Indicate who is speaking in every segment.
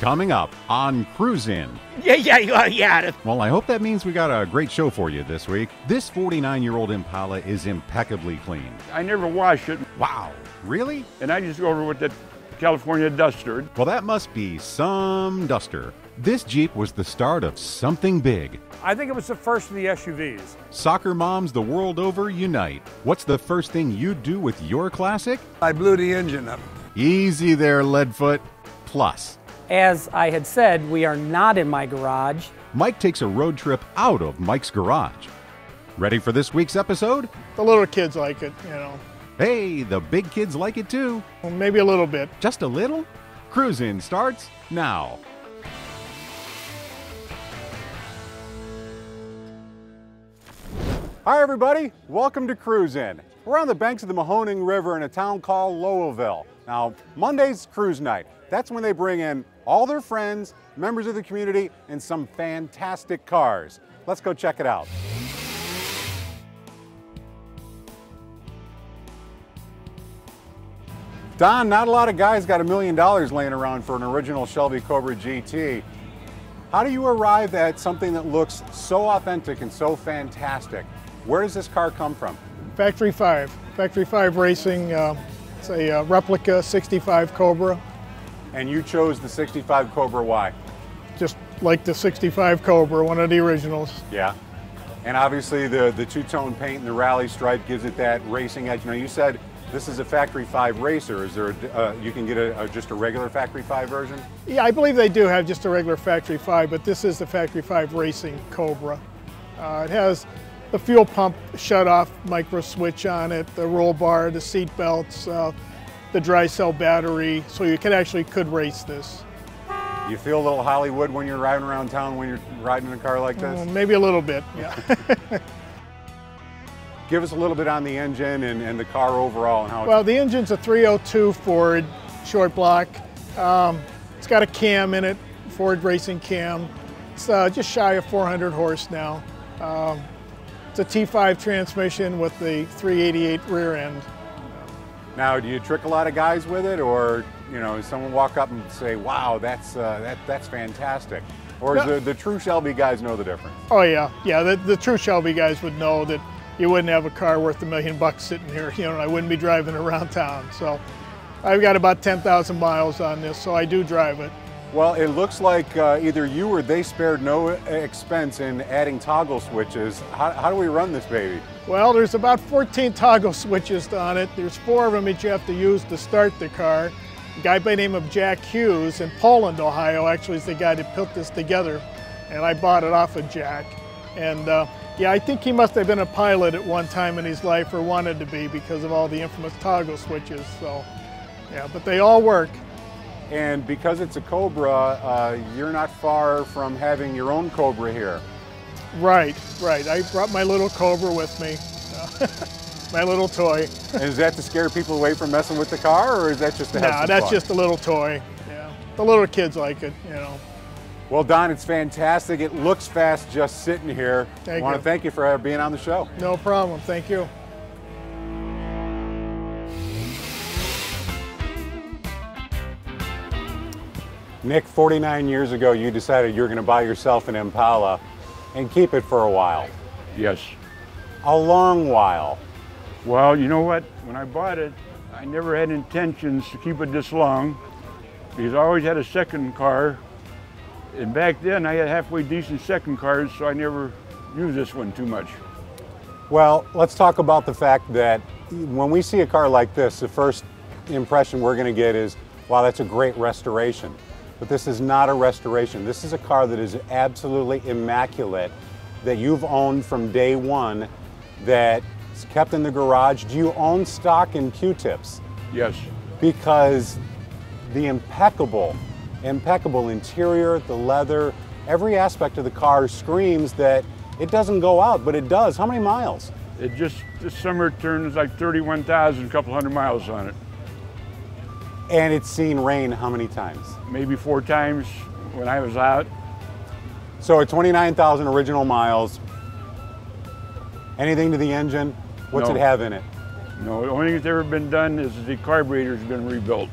Speaker 1: Coming up on Cruisin.
Speaker 2: Yeah.
Speaker 1: Well, I hope that means we got a great show for you this week. This 49-year-old Impala is impeccably clean.
Speaker 3: I never wash it,
Speaker 1: Wow, really?
Speaker 3: and I just go over with that California duster.
Speaker 1: Well, that must be some duster. This Jeep was the start of something big.
Speaker 4: I think it was the first of the SUVs.
Speaker 1: Soccer moms the world over unite. What's the first thing you'd do with your classic?
Speaker 2: I blew the engine up.
Speaker 1: Easy there, Leadfoot. Plus,
Speaker 5: As I had said, we are not in my garage.
Speaker 1: Mike takes a road trip out of Mike's garage. Ready for this week's episode?
Speaker 6: The little kids like it, you know.
Speaker 1: Hey, the big kids like it too.
Speaker 6: Well, maybe a little bit.
Speaker 1: Just a little? Cruisin' starts now. Hi everybody, welcome to Cruisin'. We're on the banks of the Mahoning River in a town called Lowellville. Now, Monday's cruise night. That's when they bring in all their friends, members of the community, and some fantastic cars. Let's go check it out. Don, not a lot of guys got $1 million laying around for an original Shelby Cobra GT. How do you arrive at something that looks so authentic and so fantastic? Where does this car come from?
Speaker 6: Factory 5 Racing. It's a Replica 65 Cobra.
Speaker 1: And you chose the 65 Cobra, why?
Speaker 6: Just like the 65 Cobra, one of the originals.
Speaker 1: Yeah. And obviously the two-tone paint and the rally stripe gives it that racing edge. Now you said this is a Factory 5 racer. Is there you can get just a regular Factory 5 version?
Speaker 6: Yeah, I believe they do have just a regular Factory 5, but this is the Factory 5 Racing Cobra. It has the fuel pump shut-off micro switch on it, the roll bar, the seat belts, the dry cell battery, so you could race this.
Speaker 1: You feel a little Hollywood when you're riding around town when you're riding in a car like this?
Speaker 6: Maybe a little bit, yeah.
Speaker 1: Give us a little bit on the engine and the car overall and how
Speaker 6: Well, the engine's a 302 Ford short block. It's got a cam in it, Ford racing cam. It's just shy of 400 horse now. It's a T5 transmission with the 388 rear end.
Speaker 1: Now, do you trick a lot of guys with it, or does someone walk up and say, "Wow, that's fantastic," or does the true Shelby guys know the difference?
Speaker 6: Oh yeah. The true Shelby guys would know that you wouldn't have a car worth $1 million sitting here. And I wouldn't be driving around town. So, I've got about 10,000 miles on this, so I do drive it.
Speaker 1: Well, it looks like either you or they spared no expense in adding toggle switches. How do we run this baby?
Speaker 6: Well, there's about 14 toggle switches on it. There's 4 of them that you have to use to start the car. A guy by the name of Jack Hughes in Poland, Ohio, actually is the guy that put this together, and I bought it off of Jack. And yeah, I think he must have been a pilot at one time in his life, or wanted to be, because of all the infamous toggle switches. So, yeah, but they all work.
Speaker 1: And because it's a Cobra, you're not far from having your own Cobra here.
Speaker 6: Right. I brought my little Cobra with me, my little toy.
Speaker 1: And is that to scare people away from messing with the car, or is that just to have some
Speaker 6: No, that's
Speaker 1: fun?
Speaker 6: just a little toy. Yeah, the little kids like it,
Speaker 1: Well, Don, it's fantastic. It looks fast just sitting here. I want to thank you for being on the show.
Speaker 6: No problem. Thank you.
Speaker 1: Nick, 49 years ago, you decided you were going to buy yourself an Impala and keep it for a while.
Speaker 3: Yes.
Speaker 1: A long while.
Speaker 3: Well, you know what? When I bought it, I never had intentions to keep it this long because I always had a second car. And back then, I had halfway decent second cars, so I never used this one too much.
Speaker 1: Well, let's talk about the fact that when we see a car like this, the first impression we're going to get is, wow, that's a great restoration. But this is not a restoration. This is a car that is absolutely immaculate, that you've owned from day one, that's kept in the garage. Do you own stock and Q-tips?
Speaker 3: Yes.
Speaker 1: Because the impeccable interior, the leather, every aspect of the car screams that it doesn't go out, but it does. How many miles?
Speaker 3: It just, this summer turns like 31,000, a couple hundred miles on it.
Speaker 1: And it's seen rain how many times?
Speaker 3: Maybe 4 times when I was out.
Speaker 1: So at 29,000 original miles, anything to the engine? What's
Speaker 3: No.
Speaker 1: it have in it?
Speaker 3: No, the only thing that's ever been done is the carburetor's been rebuilt.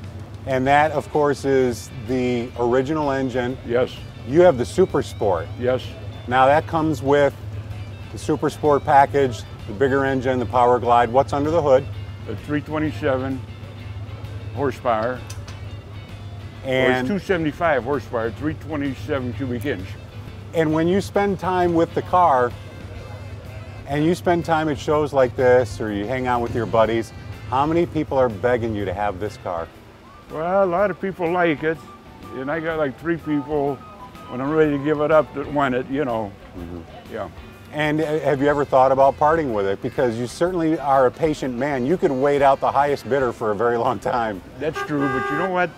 Speaker 1: And that, of course, is the original engine.
Speaker 3: Yes,
Speaker 1: You have the Super Sport.
Speaker 3: yes.
Speaker 1: Now that comes with the Super Sport package, the bigger engine, the Power Glide. What's under the hood?
Speaker 3: A 327 horsepower.
Speaker 1: And,
Speaker 3: Or it's 275 horsepower, 327 cubic inch.
Speaker 1: and when you spend time with the car, and you spend time at shows like this, or you hang out with your buddies, how many people are begging you to have this car?
Speaker 3: Well, a lot of people like it, and I got like 3 people when I'm ready to give it up that want it, you know. Yeah.
Speaker 1: And have you ever thought about parting with it? Because you certainly are a patient man. You could wait out the highest bidder for a very long time.
Speaker 3: That's true, but you know what?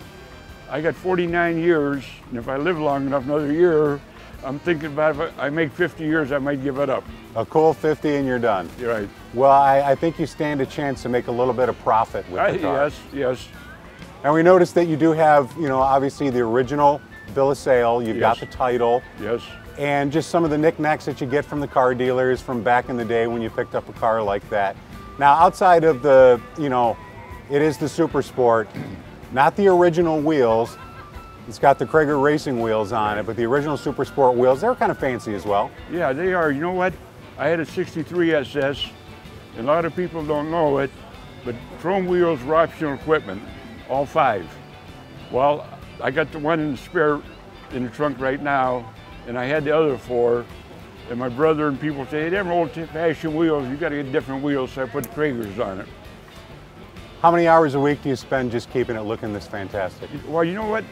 Speaker 3: I got 49 years, and if I live long enough, another year, I'm thinking about if I make 50 years, I might give it up.
Speaker 1: A cool 50 and you're done.
Speaker 3: You're right.
Speaker 1: Well, I think you stand a chance to make a little bit of profit with the car.
Speaker 3: Yes, yes.
Speaker 1: And we noticed that you do have, you know, obviously the original bill of sale. You've got
Speaker 3: Yes.
Speaker 1: the title.
Speaker 3: Yes.
Speaker 1: And just some of the knickknacks that you get from the car dealers from back in the day when you picked up a car like that. Now, outside of the, you know, it is the Super Sport, not the original wheels. It's got the Krager racing wheels on it, but the original Super Sport wheels, they're kind of fancy as well.
Speaker 3: Yeah, they are. You know what? I had a 63 SS, and a lot of people don't know it, but chrome wheels were optional equipment, all 5. Well, I got the one in the spare in the trunk right now, and I had the other 4. And my brother and people say, hey, them old-fashioned wheels, you got to get different wheels, so I put Kragers on it.
Speaker 1: How many hours a week do you spend just keeping it looking this fantastic?
Speaker 3: Well, you know what?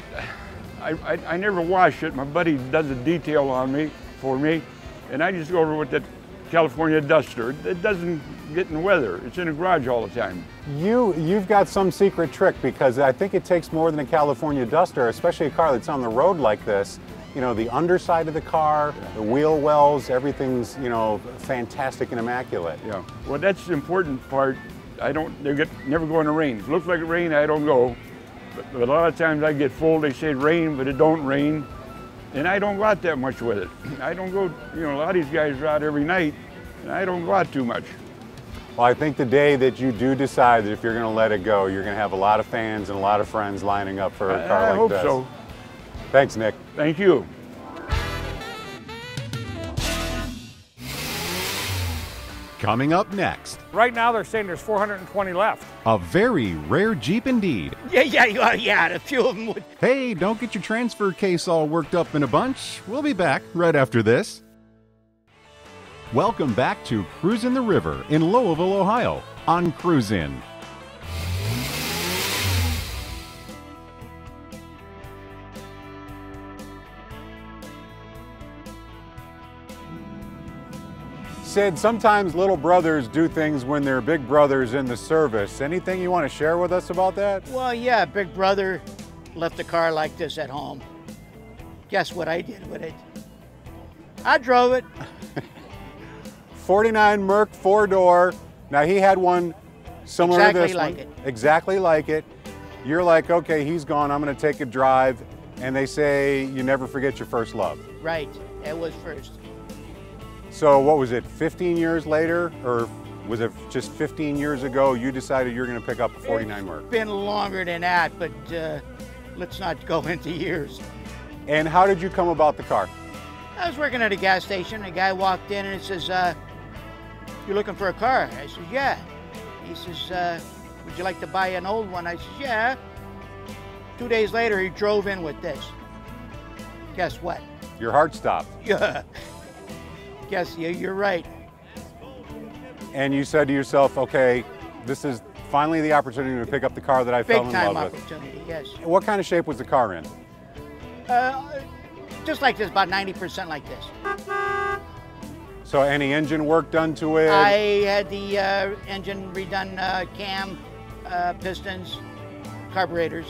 Speaker 3: I never wash it. My buddy does a detail on me for me, and I just go over with that California duster. It doesn't get in the weather. It's in the garage all the time.
Speaker 1: You've got some secret trick, because I think it takes more than a California duster, especially a car that's on the road like this. You know, the underside of the car, the wheel wells, everything's, you know, fantastic and immaculate.
Speaker 3: Yeah. Well, that's the important part. Never go in the rain. If it looks like it rain, I don't go. But a lot of times I get full. They say rain, but it don't rain. And I don't go out that much with it. I don't go, you know, a lot of these guys are out every night, and I don't go out too much.
Speaker 1: Well, I think the day that you do decide that if you're going to let it go, you're going to have a lot of fans and a lot of friends lining up for a car
Speaker 3: I
Speaker 1: like
Speaker 3: hope
Speaker 1: this.
Speaker 3: so.
Speaker 1: Thanks, Nick.
Speaker 3: Thank you.
Speaker 7: Coming up next,
Speaker 4: Right now, they're saying there's 420 left.
Speaker 7: a very rare Jeep indeed.
Speaker 2: Yeah, a few of them would.
Speaker 7: Hey, don't get your transfer case all worked up in a bunch. We'll be back right after this. Welcome back to Cruisin the River in Lowellville, Ohio on Cruisin.
Speaker 1: Sid, sometimes little brothers do things when their big brother's in the service. Anything you want to share with us about that?
Speaker 2: Well, yeah, big brother left a car like this at home. Guess what I did with it? I drove it.
Speaker 1: 49 Merc 4-door. Now, he had one similar to this
Speaker 2: Exactly like
Speaker 1: one.
Speaker 2: it.
Speaker 1: Exactly like it. You're like, okay, he's gone, I'm going to take a drive. And they say you never forget your first love.
Speaker 2: Right, it was first.
Speaker 1: So what was it, 15 years later? Or was it just 15 years ago you decided you're going to pick up a 49 Merc?
Speaker 2: It's been longer than that, but let's not go into years.
Speaker 1: And how did you come about the car?
Speaker 2: I was working at a gas station. A guy walked in and says, "You looking for a car?" I says, "Yeah." He says, "Would you like to buy an old one?" I says, "Yeah." 2 days later, he drove in with this. Guess what?
Speaker 1: Your heart stopped.
Speaker 2: Yeah. Guess you're right.
Speaker 1: And you said to yourself, okay, this is finally the opportunity to pick up the car that I fell
Speaker 2: Big
Speaker 1: in
Speaker 2: time
Speaker 1: love with.
Speaker 2: opportunity, yes.
Speaker 1: What kind of shape was the car in?
Speaker 2: Just like this, about 90% like this.
Speaker 1: So any engine work done to it?
Speaker 2: I had the engine redone, cam, pistons, carburetors.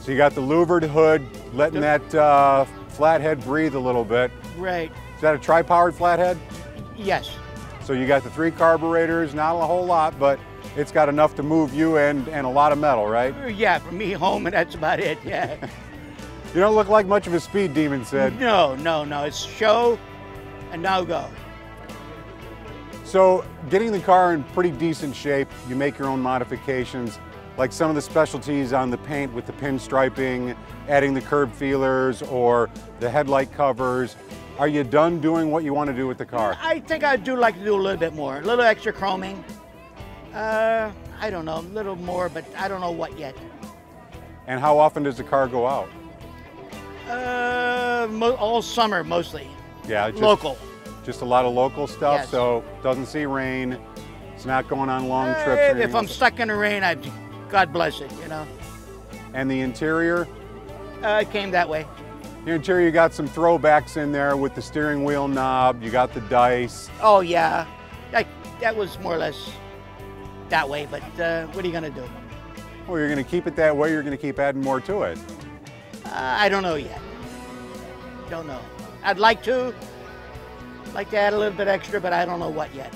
Speaker 1: So you got the louvered hood, letting that flathead breathe a little bit.
Speaker 2: Right.
Speaker 1: Is that a tri-powered flathead?
Speaker 2: Yes.
Speaker 1: So you got the 3 carburetors, not a whole lot, but it's got enough to move you and a lot of metal, right?
Speaker 2: Yeah, for me home, and that's about it, yeah.
Speaker 1: You don't look like much of a speed demon, Sid.
Speaker 2: No. It's show and now go.
Speaker 1: So getting the car in pretty decent shape, you make your own modifications. like some of the specialties on the paint with the pinstriping, adding the curb feelers or the headlight covers. Are you done doing what you want to do with the car?
Speaker 2: I think I'd like to do a little bit more, a little extra chroming. I don't know, a little more, but I don't know what yet.
Speaker 1: And how often does the car go out?
Speaker 2: All summer mostly.
Speaker 1: Yeah, just,
Speaker 2: local.
Speaker 1: Just a lot of local stuff,
Speaker 2: Yes.
Speaker 1: so doesn't see rain. It's not going on long trips. Or anything
Speaker 2: If I'm
Speaker 1: else.
Speaker 2: stuck in the rain, God bless it, you know.
Speaker 1: And the interior?
Speaker 2: It came that way.
Speaker 1: The interior, you got some throwbacks in there with the steering wheel knob. You got the dice.
Speaker 2: Oh yeah, that was more or less that way. But what are you gonna do?
Speaker 1: Well, you're going to keep it that way. You're going to keep adding more to it.
Speaker 2: I don't know yet. Don't know. I'd like to add a little bit extra, but I don't know what yet.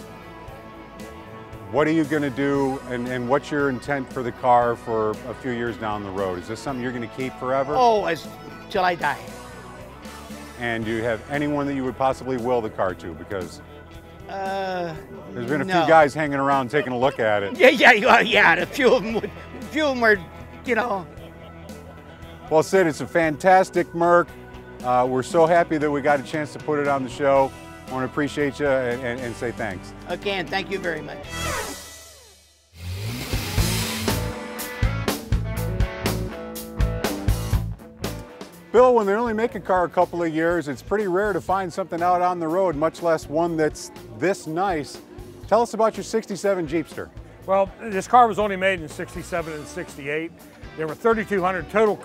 Speaker 1: What are you going to do, and what's your intent for the car for a few years down the road? Is this something you're going to keep forever?
Speaker 2: Oh, till I die.
Speaker 1: And do you have anyone that you would possibly will the car to? Because there's been a
Speaker 2: no.
Speaker 1: few guys hanging around taking a look at it.
Speaker 2: Yeah. A few of them were, you know.
Speaker 1: Well, Sid, it's a fantastic Merc. We're so happy that we got a chance to put it on the show. I want to appreciate you and say thanks.
Speaker 2: Okay, and thank you very much.
Speaker 1: Bill, when they only make a car a couple of years, it's pretty rare to find something out on the road, much less one that's this nice. Tell us about your '67 Jeepster.
Speaker 4: Well, this car was only made in '67 and '68. There were 3,200 total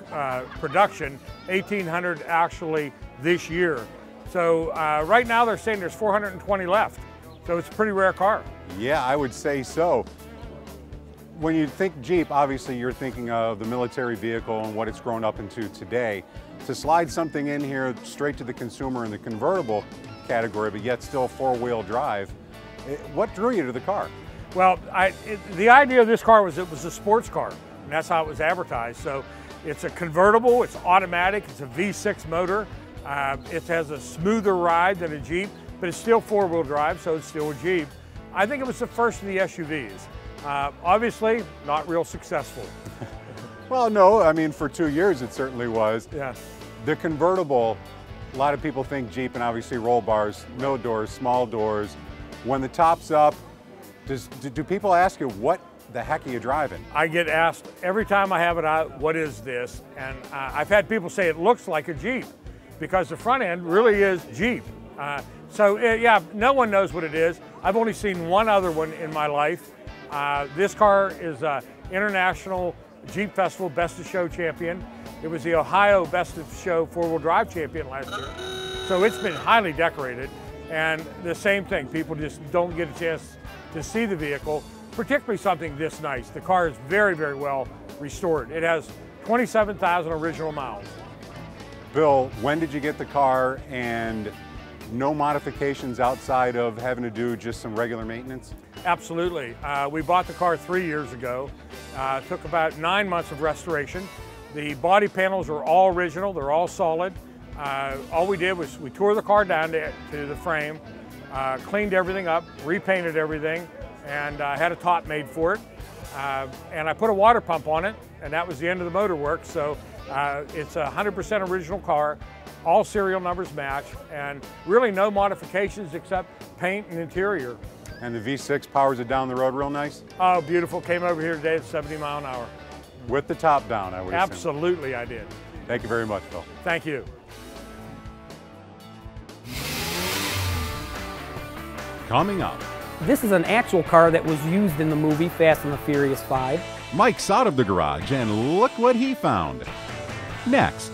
Speaker 4: production, 1,800 actually this year. So right now they're saying there's 420 left. So it's a pretty rare car.
Speaker 1: Yeah, I would say so. When you think Jeep, obviously you're thinking of the military vehicle and what it's grown up into today. To slide something in here straight to the consumer in the convertible category, but yet still four-wheel drive, what drew you to the car?
Speaker 4: Well, the idea of this car was it was a sports car, and that's how it was advertised. So it's a convertible, it's automatic, it's a V6 motor. It has a smoother ride than a Jeep, but it's still four-wheel drive, so it's still a Jeep. I think it was the first of the SUVs. Obviously, not real successful.
Speaker 1: Well, no, I mean, for 2 years it certainly was.
Speaker 4: Yeah.
Speaker 1: The convertible, a lot of people think Jeep and obviously roll bars, no doors, small doors. When the top's up, do people ask you, what the heck are you driving?
Speaker 4: I get asked every time I have it out, what is this? And I've had people say it looks like a Jeep because the front end really is Jeep. Yeah, no one knows what it is. I've only seen one other one in my life. This car is International Jeep Festival Best of Show champion. It was the Ohio Best of Show four-wheel drive champion last year. So it's been highly decorated. And the same thing, people just don't get a chance to see the vehicle, particularly something this nice. The car is very, very well restored. It has 27,000 original miles.
Speaker 1: Bill, when did you get the car, and no modifications outside of having to do just some regular maintenance?
Speaker 4: Absolutely. We bought the car 3 years ago. Took about 9 months of restoration. The body panels are all original, they're all solid. All we did was we tore the car down to the frame, cleaned everything up, repainted everything, and had a top made for it. And I put a water pump on it, and that was the end of the motor work. So it's a 100% original car. All serial numbers match, and really no modifications except paint and interior.
Speaker 1: And the V6 powers it down the road real nice?
Speaker 4: Oh, beautiful. Came over here today at 70 miles an hour.
Speaker 1: With the top down, I would assume.
Speaker 4: Absolutely, I did.
Speaker 1: Thank you very much, Bill.
Speaker 4: Thank you.
Speaker 7: Coming up,
Speaker 5: This is an actual car that was used in the movie Fast and the Furious 5.
Speaker 7: Mike's out of the garage, and look what he found. Next.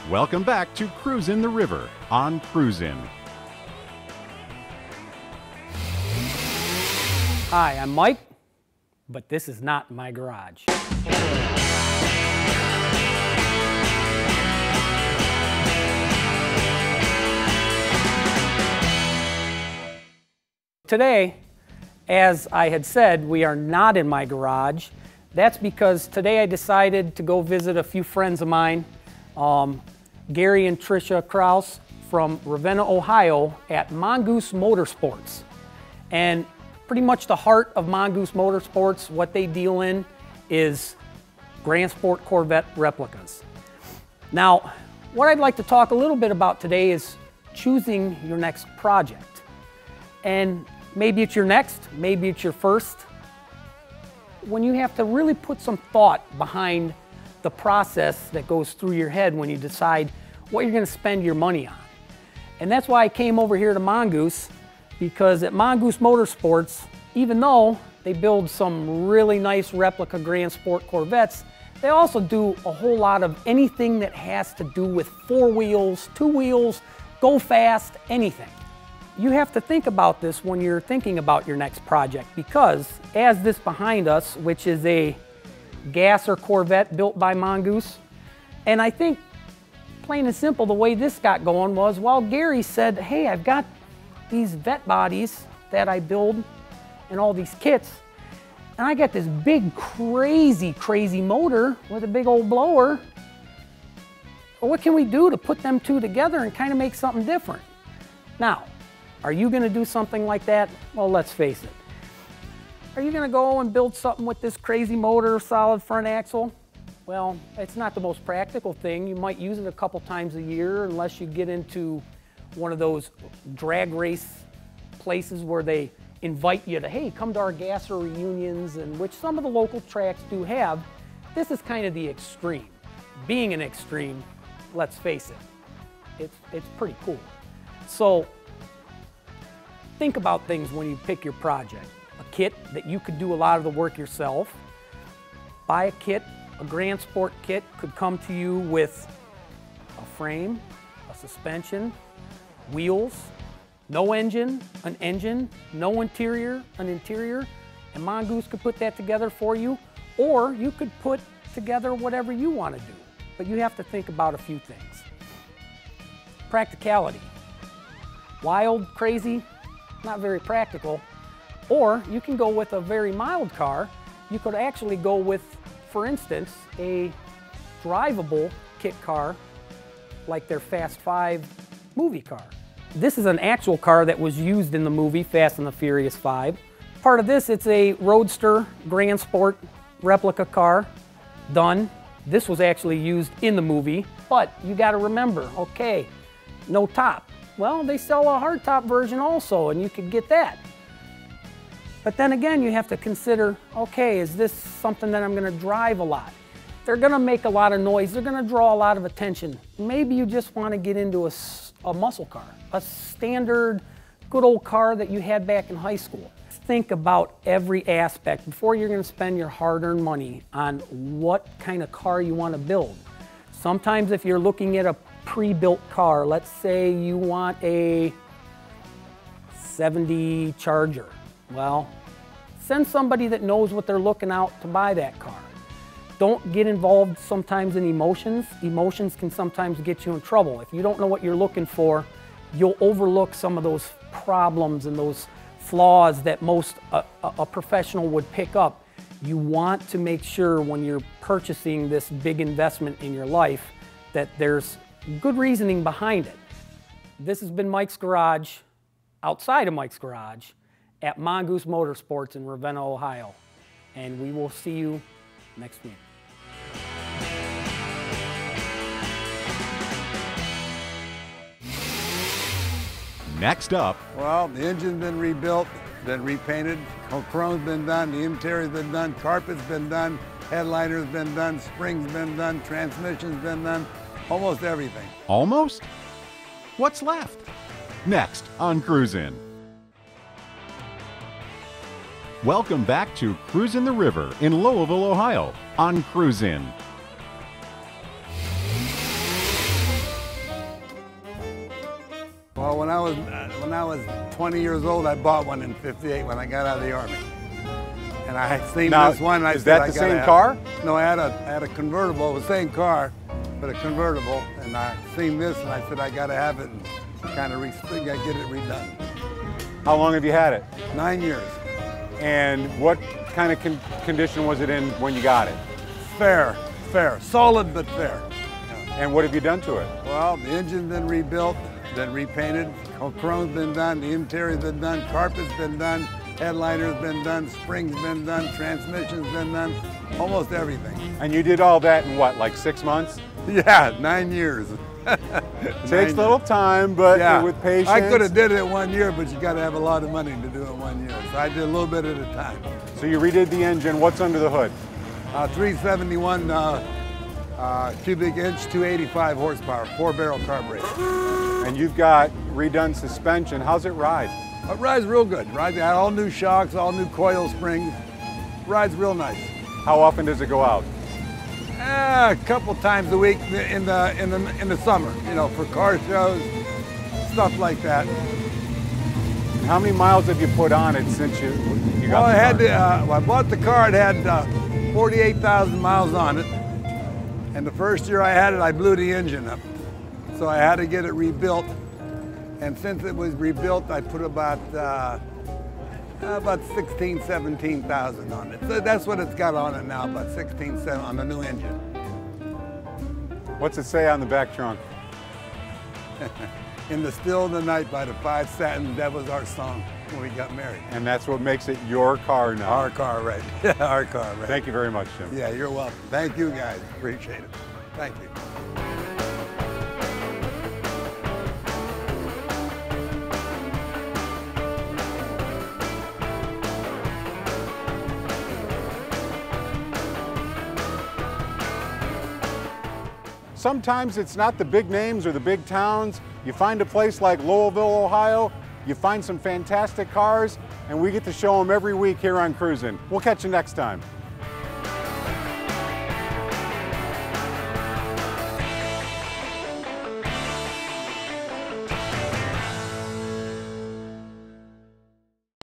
Speaker 7: Welcome back to Cruisin the River on Cruisin.
Speaker 5: Hi, I'm Mike, but this is not my garage. Today, as I had said, we are not in my garage. That's because today I decided to go visit a few friends of mine, Gary and Tricia Kraus from Ravenna, Ohio at Mongoose Motorsports. And pretty much the heart of Mongoose Motorsports, what they deal in is Grand Sport Corvette replicas. Now, what I'd like to talk a little bit about today is choosing your next project. And maybe it's your next, maybe it's your first. When you have to really put some thought behind the process that goes through your head when you decide what you're going to spend your money on. And that's why I came over here to Mongoose, because at Mongoose Motorsports, even though they build some really nice replica Grand Sport Corvettes, they also do a whole lot of anything that has to do with 4 wheels, 2 wheels, go fast, anything. You have to think about this when you're thinking about your next project, because as this behind us, which is a Gasser Corvette built by Mongoose, and I think plain and simple the way this got going was, well, Gary said, hey, I've got these vet bodies that I build and all these kits, and I got this big crazy motor with a big old blower. Well, what can we do to put them two together and kind of make something different? Now, are you going to do something like that? Well, let's face it. Are you going to go and build something with this crazy motor, solid front axle? Well, it's not the most practical thing. You might use it a couple times a year unless you get into one of those drag race places where they invite you to, hey, come to our Gasser reunions, and which some of the local tracks do have. This is kind of the extreme. Being an extreme, let's face it, it's pretty cool. So think about things when you pick your project. A kit that you could do a lot of the work yourself. Buy a kit. A Grand Sport kit could come to you with a frame, a suspension, wheels, no engine, an engine, no interior, an interior, and Mongoose could put that together for you, or you could put together whatever you want to do. But you have to think about a few things. Practicality. Wild, crazy, not very practical. Or you can go with a very mild car. You could actually go with, for instance, a drivable kit car like their Fast 5 movie car. This is an actual car that was used in the movie Fast and the Furious 5. Part of this, it's a Roadster Grand Sport replica car, done. This was actually used in the movie, but you got to remember, okay, no top. Well, they sell a hardtop version also, and you could get that. But then again, you have to consider, okay, is this something that I'm going to drive a lot? They're going to make a lot of noise. They're going to draw a lot of attention. Maybe you just want to get into a muscle car, a standard good old car that you had back in high school. Think about every aspect before you're going to spend your hard-earned money on what kind of car you want to build. Sometimes if you're looking at a pre-built car, let's say you want a 70 Charger. Well, send somebody that knows what they're looking out to buy that car. Don't get involved sometimes in emotions. Emotions can sometimes get you in trouble. If you don't know what you're looking for, you'll overlook some of those problems and those flaws that most a professional would pick up. You want to make sure when you're purchasing this big investment in your life that there's good reasoning behind it. This has been Mike's Garage, outside of Mike's Garage, at Mongoose Motorsports in Ravenna, Ohio. And we will see you next week.
Speaker 7: Next up,
Speaker 8: well, the engine's been rebuilt, been repainted, chrome's been done, the interior's been done, carpet's been done, headliner's been done, springs been done, transmission's been done, almost everything.
Speaker 7: almost? What's left? Next on Cruisin'. Welcome back to Cruisin' the River in Lowellville, Ohio on Cruisin'.
Speaker 8: Well, when I was 20 years old, I bought one in '58 when I got out of the Army. And I had seen
Speaker 1: Now,
Speaker 8: this one. And I
Speaker 1: is
Speaker 8: said,
Speaker 1: that the same car?
Speaker 8: No, I had a convertible, the same car, but a convertible. And I seen this, and I said, I got to have it and kind of get it redone.
Speaker 1: How long have you had it?
Speaker 8: 9 years.
Speaker 1: And what kind of condition was it in when you got it?
Speaker 8: Fair, solid but fair.
Speaker 1: And what have you done to it?
Speaker 8: Well, the engine's been rebuilt, been repainted, chrome's been done, the interior's been done, carpet's been done, headliner's been done, springs been done, transmission's been done, almost everything.
Speaker 1: And you did all that in what, like 6 months?
Speaker 8: Yeah, 9 years.
Speaker 1: Takes a little time, but
Speaker 8: yeah,
Speaker 1: with patience.
Speaker 8: I could have did it in 1 year, but you got to have a lot of money to do it in 1 year. So I did a little bit at a time.
Speaker 1: So you redid the engine. What's under the hood?
Speaker 8: 371 cubic inch, 285 horsepower, 4-barrel carburetor.
Speaker 1: And you've got redone suspension. How's it ride?
Speaker 8: It rides real good. Rides all new shocks, all new coil springs. Rides real nice.
Speaker 1: How often does it go out?
Speaker 8: A couple times a week in the summer, you know, for car shows, stuff like that.
Speaker 1: And how many miles have you put on it since you got
Speaker 8: Well,
Speaker 1: the car?
Speaker 8: when I bought the car, it had 48,000 miles on it. And the first year I had it, I blew the engine up. So I had to get it rebuilt. And since it was rebuilt, I put about 16, 17,000 on it. So that's what it's got on it now, about 16, 17 on the new engine.
Speaker 1: What's it say on the back trunk?
Speaker 8: In the Still of the Night by the Five Satins, that was our song when we got married.
Speaker 1: And that's what makes it your car now.
Speaker 8: Our car, right. Our car, right.
Speaker 1: Thank you very much, Jim.
Speaker 8: Yeah, you're welcome. Thank you, guys. Appreciate it. Thank you.
Speaker 1: Sometimes it's not the big names or the big towns. You find a place like Lowellville, Ohio, you find some fantastic cars, and we get to show them every week here on Cruisin'. We'll catch you next time.